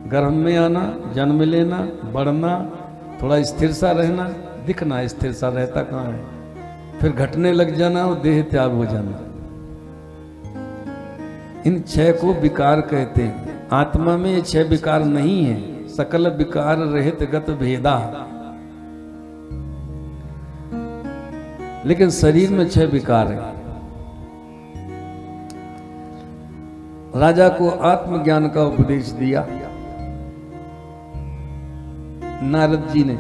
गर्भ में आना, जन्म लेना, बढ़ना, थोड़ा स्थिर सा रहना, दिखना स्थिर सा रहता कहाँ है, फिर घटने लग जाना और देह त्याग हो जाना। इन 6 को विकार कहते हैं। आत्मा में ये 6 विकार नहीं है। सकल विकार रहित गत भेदा, लेकिन शरीर में 6 विकार है। राजा को आत्मज्ञान का उपदेश दिया नारद जी ने।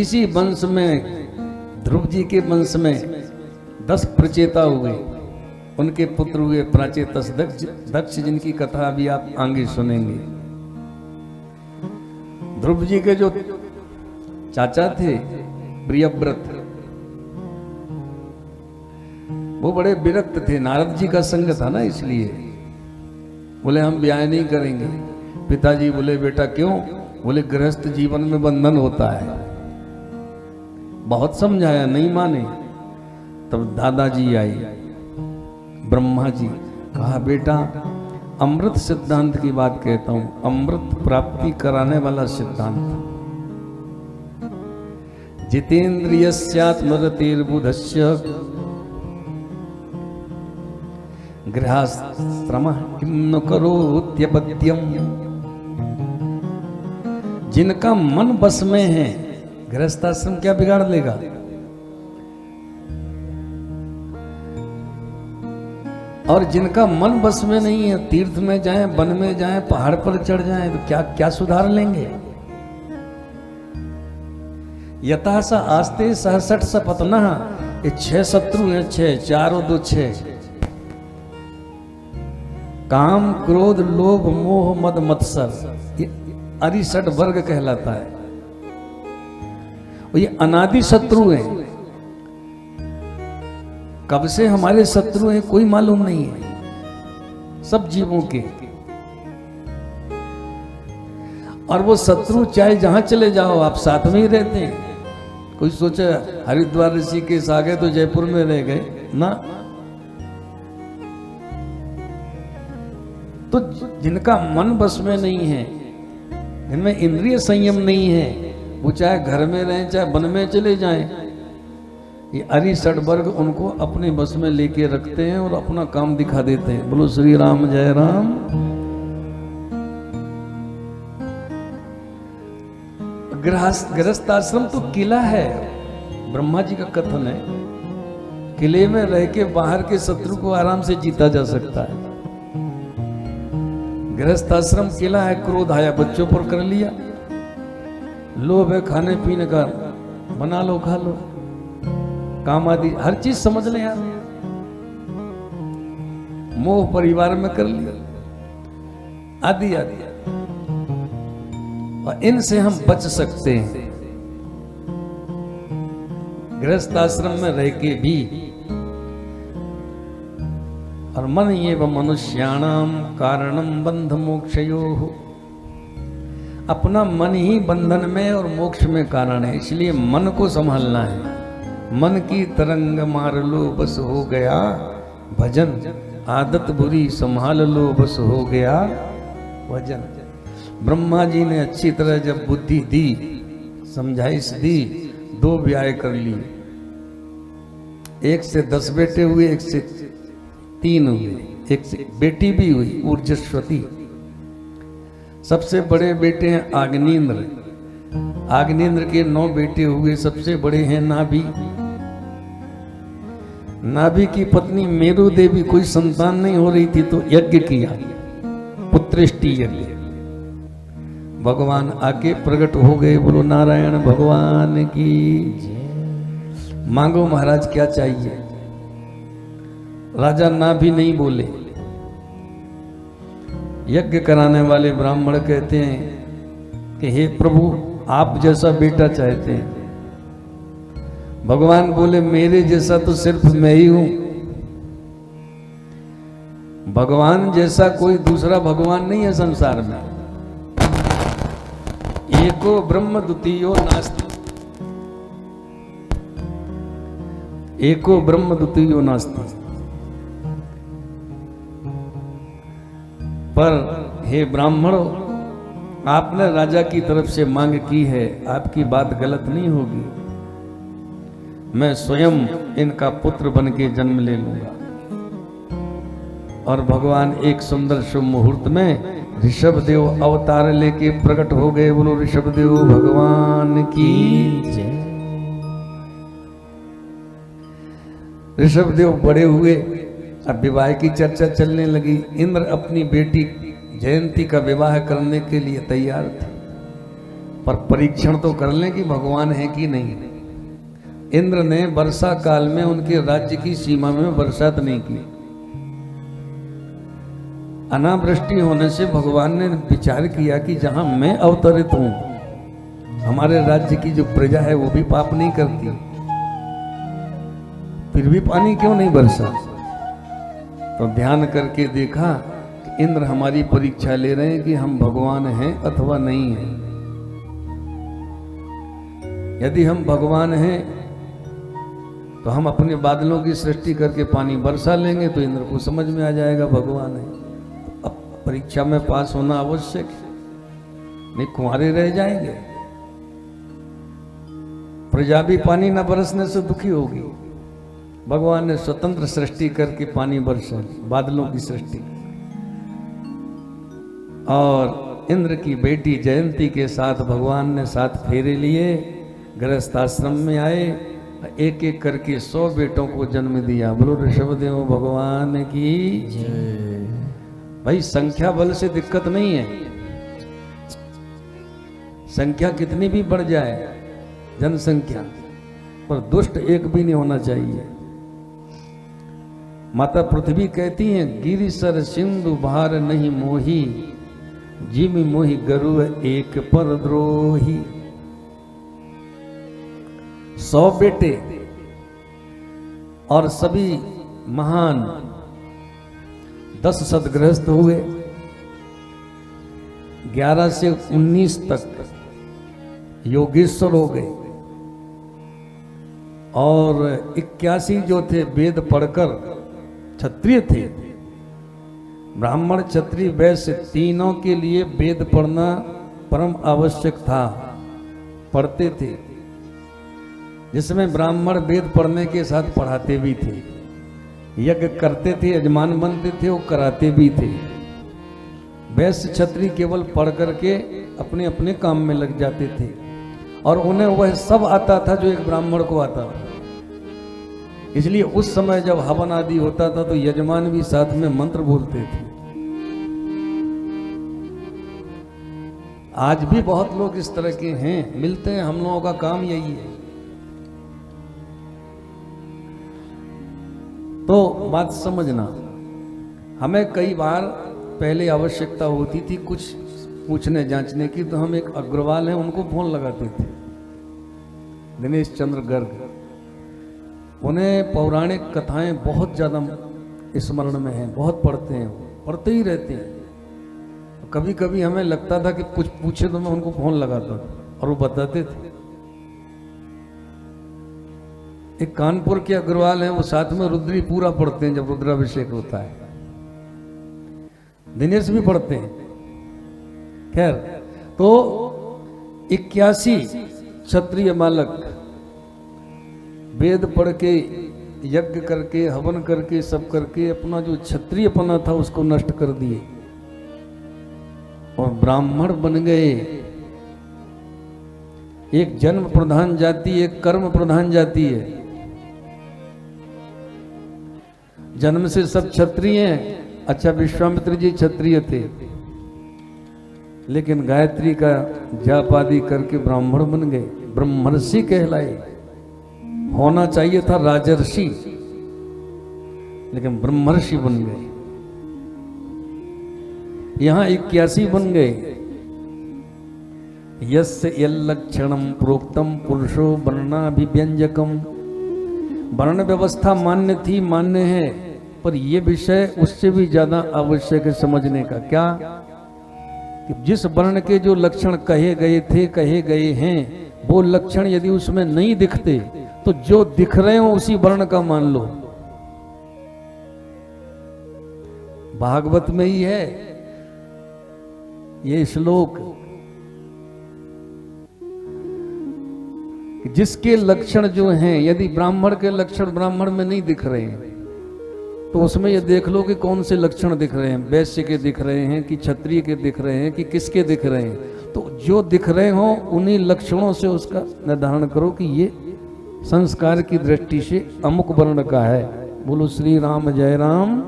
इसी वंश में, ध्रुव जी के वंश में 10 प्रचेता हुए। उनके पुत्र हुए प्राचेतस दक्ष, जिनकी कथा अभी आप आगे सुनेंगे। ध्रुव जी के जो चाचा थे प्रियव्रत, वो बड़े विरक्त थे। नारद जी का संग था ना, इसलिए बोले हम ब्याह नहीं करेंगे। पिताजी बोले बेटा क्यों? बोले गृहस्थ जीवन में बंधन होता है। बहुत समझाया, नहीं माने। तब दादाजी आई, ब्रह्मा जी, कहा बेटा अमृत सिद्धांत की बात कहता हूं, अमृत प्राप्ति कराने वाला सिद्धांत। जितेन्द्रियस्यात्मरतिर्बुधस्य गृहस्थ्रमः किं न करोत्यपत्यम्। जिनका मन बस में है, गृहस्थाश्रम क्या बिगाड़ लेगा? और जिनका मन बस में नहीं है, तीर्थ में जाएं, वन में जाएं, पहाड़ पर चढ़ जाएं, तो क्या क्या सुधार लेंगे? यथा सा आस्ते सहसठ सपतना। ये 6 शत्रु हैं, 6, 4 और 2 6। काम, क्रोध, लोभ, मोह, मद, मत्सर, ये अरिषट वर्ग कहलाता है। और ये अनादि शत्रु हैं। कब से हमारे शत्रु हैं कोई मालूम नहीं है, सब जीवों के। और वो शत्रु चाहे जहां चले जाओ, आप साथ में ही रहते हैं। कोई सोचे हरिद्वार ऋषिकेश आ गए तो जयपुर में रह गए ना। तो जिनका मन बस में नहीं है, जिनमें इंद्रिय संयम नहीं है, वो चाहे घर में रहें, चाहे वन में चले जाएं, ये अरिषट वर्ग उनको अपने बस में लेके रखते हैं और अपना काम दिखा देते हैं। बोलो श्री राम जय राम। गृहस्थाश्रम तो किला है। ब्रह्मा जी का कथन है, किले में रह के बाहर के शत्रु को आराम से जीता जा सकता है। गृहस्थाश्रम किला है। क्रोध आया बच्चों पर कर लिया, लोभ है खाने पीने का, बना लो खा लो, काम आदि हर चीज समझ ले यार। मोह परिवार में कर लिया, आदि आदि। और इनसे हम बच सकते हैं गृहस्थाश्रम में रह के भी। और मन ये व मनुष्याणाम कारणम बंध मोक्षयोः। अपना मन ही बंधन में और मोक्ष में कारण है, इसलिए मन को संभालना है। मन की तरंग मार लो बस हो गया भजन, आदत बुरी संभाल लो बस हो गया वजन। ब्रह्मा जी ने अच्छी तरह जब बुद्धि दी, समझाइश दी, 2 ब्याह कर लिए। 1 से 10 बेटे हुए, 1 से 3 हुए, 1 से बेटी भी हुई ऊर्जस्वती। सबसे बड़े बेटे हैं आग्नेन्द्र। आग्नेन्द्र के 9 बेटे हुए। सबसे बड़े हैं नाभि। नाभि की पत्नी मेरु देवी, कोई संतान नहीं हो रही थी तो यज्ञ किया, पुत्रेष्टि यज्ञ। भगवान आके प्रकट हो गए। बोलो नारायण भगवान की। मांगो महाराज क्या चाहिए। राजा नाभि नहीं बोले। यज्ञ कराने वाले ब्राह्मण कहते हैं कि हे प्रभु आप जैसा बेटा चाहते हैं। भगवान बोले मेरे जैसा तो सिर्फ मैं ही हूं। भगवान जैसा कोई दूसरा भगवान नहीं है संसार में। एको ब्रह्म द्वितीयो नास्ति। एको ब्रह्म द्वितीयो नास्ति। पर हे ब्राह्मणों, आपने राजा की तरफ से मांग की है, आपकी बात गलत नहीं होगी। मैं स्वयं इनका पुत्र बन के जन्म ले लूंगा। और भगवान एक सुंदर शुभ मुहूर्त में ऋषभ देव अवतार लेके प्रकट हो गए। बोलो ऋषभ देव भगवान की जय। ऋषभ देव बड़े हुए, अब विवाह की चर्चा चलने लगी। इंद्र अपनी बेटी जयंती का विवाह करने के लिए तैयार थे, पर परीक्षण तो कर लें कि भगवान है कि नहीं। इंद्र ने वर्षा काल में उनके राज्य की सीमा में बरसात नहीं की। अनावृष्टि होने से भगवान ने विचार किया कि जहां मैं अवतरित हूं, हमारे राज्य की जो प्रजा है वो भी पाप नहीं करती, फिर भी पानी क्यों नहीं बरसा। तो ध्यान करके देखा कि इंद्र हमारी परीक्षा ले रहे हैं कि हम भगवान हैं अथवा नहीं हैं। यदि हम भगवान हैं तो हम अपने बादलों की सृष्टि करके पानी बरसा लेंगे, तो इंद्र को समझ में आ जाएगा भगवान है। अब परीक्षा में पास होना आवश्यक है, नहीं कुंवारे रह जाएंगे। प्रजा भी पानी न बरसने से दुखी होगी। भगवान ने स्वतंत्र सृष्टि करके पानी बरसा, बादलों की सृष्टि। और इंद्र की बेटी जयंती के साथ भगवान ने 7 फेरे लिए, गृहस्थ आश्रम में आए, एक एक करके 100 बेटों को जन्म दिया। बोलो ऋषभदेव भगवान की जय। भाई संख्या बल से दिक्कत नहीं है, संख्या कितनी भी बढ़ जाए जनसंख्या, पर दुष्ट एक भी नहीं होना चाहिए। माता पृथ्वी कहती हैं, गिरि सर सिंधु भार नहीं मोही, जिमि मोहि गरु एक पर द्रोही। 100 बेटे और सभी महान 10 सदगृहस्थ हुए। 11 से 19 तक योगेश्वर हो गए, और 81 जो थे वेद पढ़कर क्षत्रिय थे। ब्राह्मण क्षत्रिय वैश्य तीनों के लिए वेद पढ़ना परम आवश्यक था, पढ़ते थे। जिसमें ब्राह्मण वेद पढ़ने के साथ पढ़ाते भी थे, यज्ञ करते थे, यजमान बनते थे, वो कराते भी थे। वैश्य क्षत्रिय केवल पढ़ करके अपने अपने काम में लग जाते थे, और उन्हें वह सब आता था जो एक ब्राह्मण को आता था। इसलिए उस समय जब हवन आदि होता था तो यजमान भी साथ में मंत्र बोलते थे। आज भी बहुत लोग इस तरह के हैं, मिलते हैं, हम लोगों का काम यही है। तो बात समझना, हमें कई बार पहले आवश्यकता होती थी कुछ पूछने जांचने की, तो हम एक अग्रवाल हैं उनको फोन लगाते थे, दिनेश चंद्र गर्ग। उन्हें पौराणिक कथाएं बहुत ज़्यादा स्मरण में हैं, बहुत पढ़ते हैं, पढ़ते ही रहते हैं। कभी कभी हमें लगता था कि कुछ पूछे तो मैं उनको फोन लगाता था और वो बताते थे। एक कानपुर के अग्रवाल हैं, वो साथ में रुद्री पूरा पढ़ते हैं जब रुद्राभिषेक होता है। दिनेश भी पढ़ते हैं। खैर, तो 81 क्षत्रिय बालक वेद पढ़ के, यज्ञ करके, हवन करके, सब करके अपना जो क्षत्रियपना था उसको नष्ट कर दिए और ब्राह्मण बन गए। एक जन्म प्रधान जाति, एक कर्म प्रधान जाति है। जन्म से सब क्षत्रिय हैं। अच्छा, विश्वामित्र जी क्षत्रिय थे, लेकिन गायत्री का जाप आदि करके ब्राह्मण बन गए, ब्रह्मर्षि कहलाए। होना चाहिए था राजर्षि, लेकिन ब्रह्मर्षि बन गए। यहां 81 बन गए। यस्य यल्लक्षणम प्रोक्तम पुरुषो वर्णाभिव्यंजकम। वर्ण व्यवस्था मान्य थी, मान्य है, पर यह विषय उससे भी ज्यादा आवश्यक है समझने का। क्या कि जिस वर्ण के जो लक्षण कहे गए थे, कहे गए हैं, वो लक्षण यदि उसमें नहीं दिखते तो जो दिख रहे हो उसी वर्ण का मान लो। भागवत में ही है, ये श्लोक, जिसके लक्षण जो हैं, यदि ब्राह्मण के लक्षण ब्राह्मण में नहीं दिख रहे हैं तो उसमें ये देख लो कि कौन से लक्षण दिख रहे हैं, वैश्य के दिख रहे हैं कि क्षत्रिय के दिख रहे हैं कि किसके दिख रहे हैं। तो जो दिख रहे हो उन्हीं लक्षणों से उसका निर्धारण करो कि ये संस्कार की दृष्टि से अमुक वर्ण का है। बोलो श्री राम जय राम।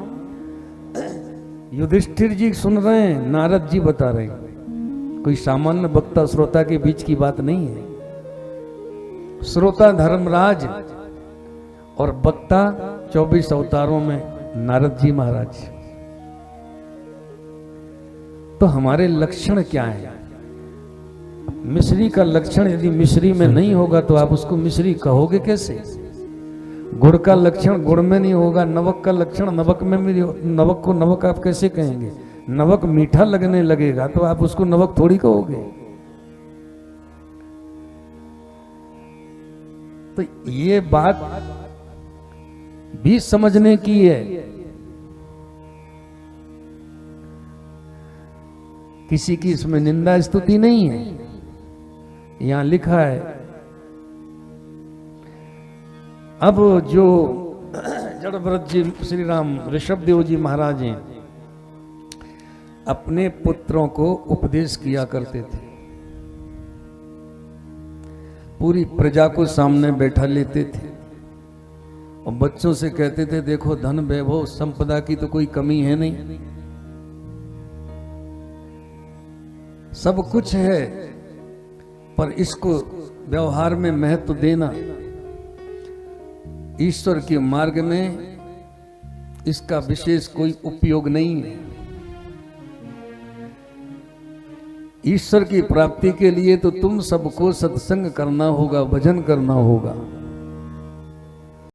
युधिष्ठिर जी सुन रहे हैं, नारद जी बता रहे हैं, कोई सामान्य वक्ता श्रोता के बीच की बात नहीं है। श्रोता धर्मराज और वक्ता 24 अवतारों में नारद जी महाराज। तो हमारे लक्षण क्या है? मिश्री का लक्षण यदि मिश्री में नहीं होगा तो आप उसको मिश्री कहोगे कैसे? गुड़ का लक्षण गुड़ में नहीं होगा, नमक का लक्षण नमक में भी, नमक को नमक आप कैसे कहेंगे? नमक मीठा लगने लगेगा तो आप उसको नमक थोड़ी कहोगे। तो ये बात भी समझने की है। किसी की इसमें निंदा स्तुति नहीं है। यहां लिखा है, अब जो जड़भरत जी श्री राम ऋषभदेव जी महाराज हैं, अपने पुत्रों को उपदेश किया करते थे, पूरी प्रजा को सामने बैठा लेते थे और बच्चों से कहते थे देखो धन वैभव संपदा की तो कोई कमी है नहीं, सब कुछ है, पर इसको व्यवहार में महत्व देना, ईश्वर के मार्ग में इसका विशेष कोई उपयोग नहीं है। ईश्वर की प्राप्ति के लिए तो तुम सबको सत्संग करना होगा, भजन करना होगा।